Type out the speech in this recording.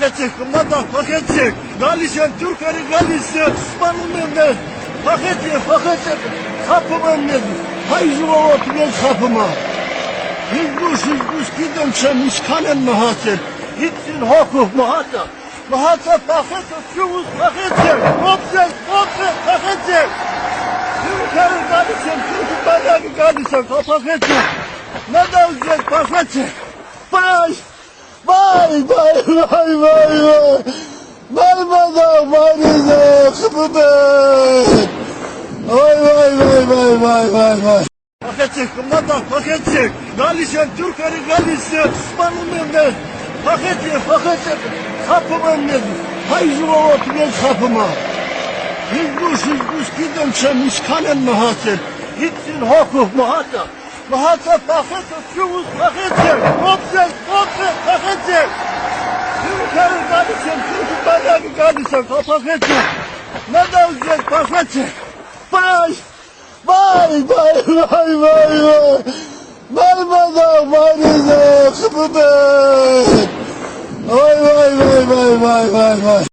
Paketçik, kumanda paketçik. Galişen, Türkleri Galişen, Osman'ın önüne. Paketçik, kapım önüne. Hayzuva oturuyor kapıma. Hizbuş gidem şemiş kanen mahaset. Gitsin hukuk muhatap. Muhatap paketçik, şuvuz paketçik. Kopacak, paketçik. Türkleri Galişen, Türkleri Galişen, paketçik. Ne de olacak paketçik. Vay! Vay! Vay madam, vay rızık, bu be! Vay! Paketçik, madam, paketçik! Galişen, Türkleri Galişen, Osman'ın önüne! Paketçik, kapım önüne! Hayzuva oturuyor kapıma! Hizbuş gidem şemiş kanen mahaset! Gitsin hukuk muhatap! Muhatap paketçik, şuvuz paketçik! Kopacak, paketçik! Türkleri Galişen, Türkleri Galişen, paketçik! Ne de olacak paketçik? Vay! Vay madam, vay rızık, bu be!